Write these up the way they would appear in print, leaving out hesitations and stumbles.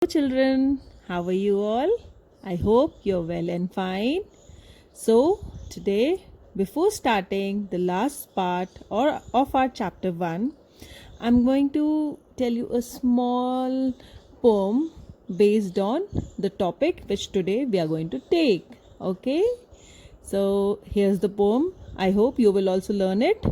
Children, how are you all? I hope you're well and fine. So, today, before starting the last part of our chapter 1, I'm going to tell you a small poem based on the topic which today we are going to take. Okay? So, here's the poem. I hope you will also learn it.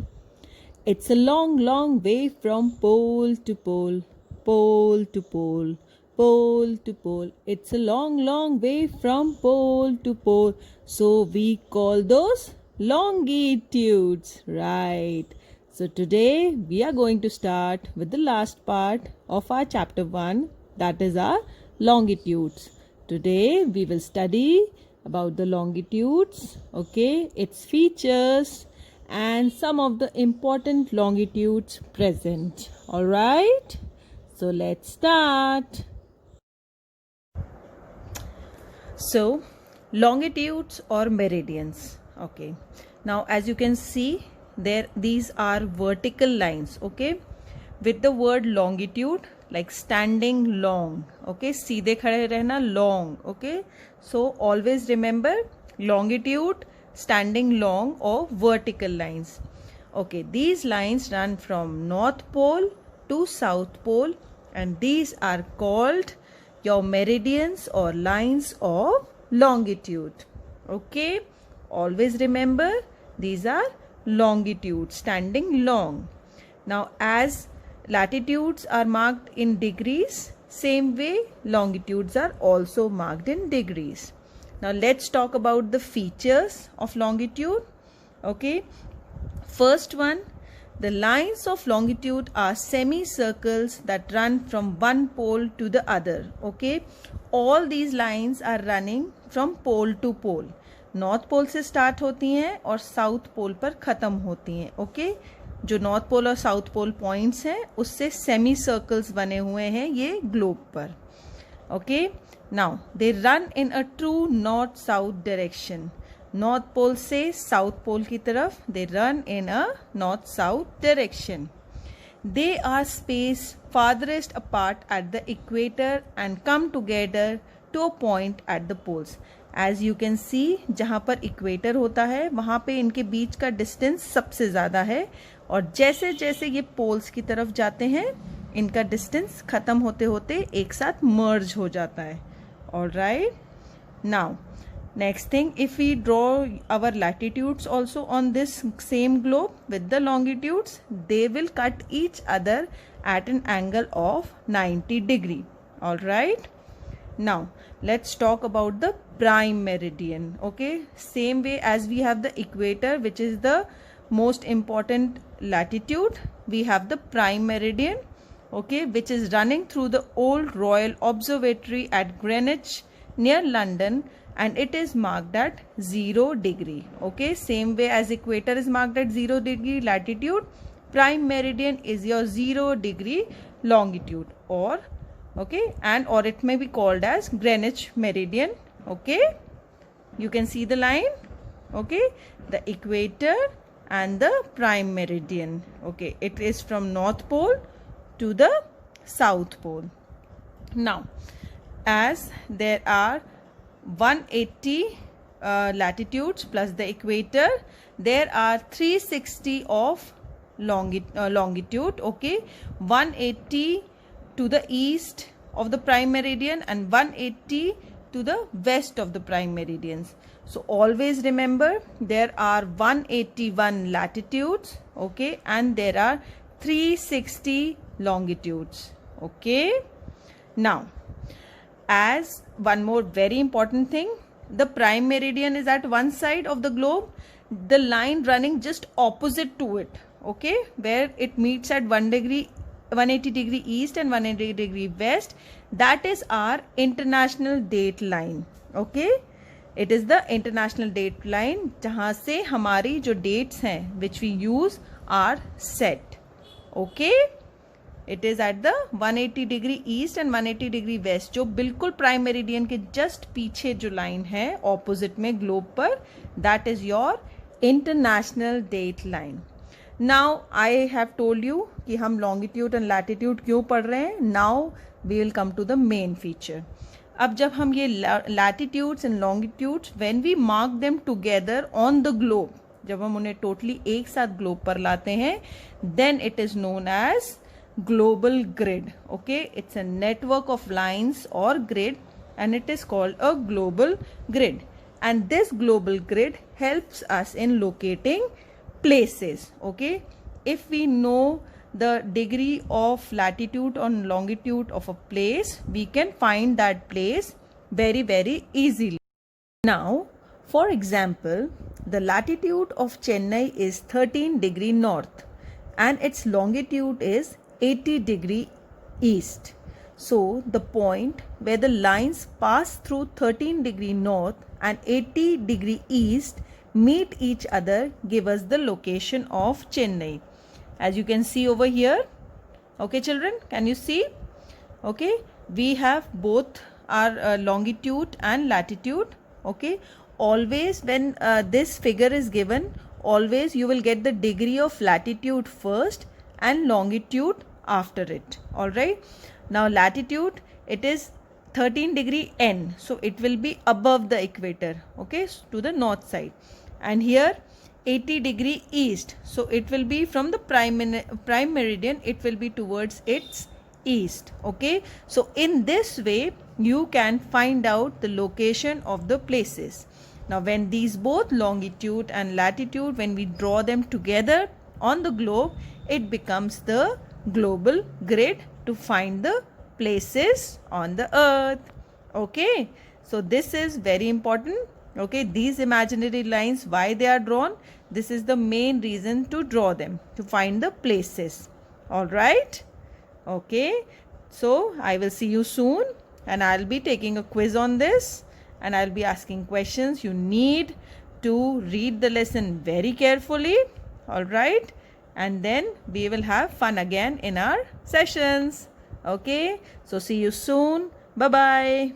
It's a long, long way from pole to pole, pole to pole, pole to pole. It's a long, long way from pole to pole. So we call those longitudes, right? So today we are going to start with the last part of our chapter 1, that is our longitudes. Today we will study about the longitudes, okay, its features, and some of the important longitudes present. All right, so let's start. So longitudes or meridians, okay, now as you can see there, these are vertical lines, okay, with the word longitude like standing long, okay, सीधे खड़े रहना long, okay, so always remember longitude standing long or vertical lines. Okay, these lines run from North Pole to South Pole and these are called your meridians or lines of longitude. Okay, always remember these are longitude standing long. Now as latitudes are marked in degrees, same way longitudes are also marked in degrees. Now let's talk about the features of longitude. Okay, first one, the lines of longitude are semicircles that run from one pole to the other. Okay, all these lines are running from pole to pole. North pole से start होती हैं और south pole पर ख़त्म होती हैं. Okay, जो north pole और साउथ पोल पॉइंट्स हैं उससे सेमी सर्कल्स बने हुए हैं ये ग्लोब पर. Okay, now they run in a true north south direction. North pole से साउथ पोल की तरफ they run in a north south direction. They are space farthest apart at the equator and come together to a point at the poles. As you can see, जहाँ पर equator होता है वहाँ पे इनके बीच का डिस्टेंस सबसे ज़्यादा है और जैसे जैसे ये पोल्स की तरफ जाते हैं इनका डिस्टेंस ख़त्म होते होते एक साथ मर्ज हो जाता है. Alright, now next thing, if we draw our latitudes also on this same globe with the longitudes, they will cut each other at an angle of 90 degree. All right, now let's talk about the prime meridian. Okay, same way as we have the equator, which is the most important latitude, we have the prime meridian, okay, which is running through the old Royal Observatory at Greenwich near London, and it is marked at 0 degree. Okay, same way as equator is marked at 0 degree latitude, prime meridian is your 0 degree longitude, or okay, and or it may be called as Greenwich meridian. Okay, you can see the line. Okay, the equator and the prime meridian. Okay, it is from North Pole to the South Pole. Now as there are 180 latitudes plus the equator, there are 360 of longitude. Okay, 180 to the east of the prime meridian and 180 to the west of the prime meridians. So always remember there are 181 latitudes, okay, and there are 360 longitudes. Okay, now as one more very important thing, the prime meridian is at one side of the globe, the line running just opposite to it, okay, where it meets at 180 degree east and 180 degree west, that is our international date line. Okay, it is the international date line जहाँ से हमारी जो dates हैं which we use are set. Okay, it is at the 180 degree east and 180 degree west, जो बिल्कुल prime meridian के just पीछे जो लाइन है ऑपोजिट में ग्लोब पर, that is your international date line. Now I have told you कि हम longitude and latitude क्यों पढ़ रहे हैं. Now we will come to the main feature. अब जब हम ये latitudes and longitudes, when we mark them together on the globe, जब हम उन्हें टोटली एक साथ ग्लोब पर लाते हैं, then it is known as global grid. Okay, it's a network of lines or grid, and it is called a global grid. And this global grid helps us in locating places. Okay, if we know the degree of latitude or longitude of a place, we can find that place very easily. Now, for example, the latitude of Chennai is 13 degree north and its longitude is 80 degree east. So, the point where the lines pass through 13 degree north and 80 degree east meet each other give us the location of Chennai. As you can see over here. Okay children, can you see? Okay, we have both our longitude and latitude. Okay, always when this figure is given, always you will get the degree of latitude first and longitude after it. Alright, now latitude, it is 13 degree N, so it will be above the equator, okay, to the north side. And here 80 degree east, so it will be from the prime meridian, it will be towards its east. Okay, so in this way you can find out the location of the places. Now when these both longitude and latitude, when we draw them together on the globe, it becomes the global grid to find the places on the earth. Okay, so this is very important. Okay, these imaginary lines, why they are drawn, this is the main reason to draw them, to find the places. All right, okay, so I will see you soon and I'll be taking a quiz on this and I'll be asking questions. You need to read the lesson very carefully. All right, and then we will have fun again in our sessions. Okay, so see you soon. Bye bye.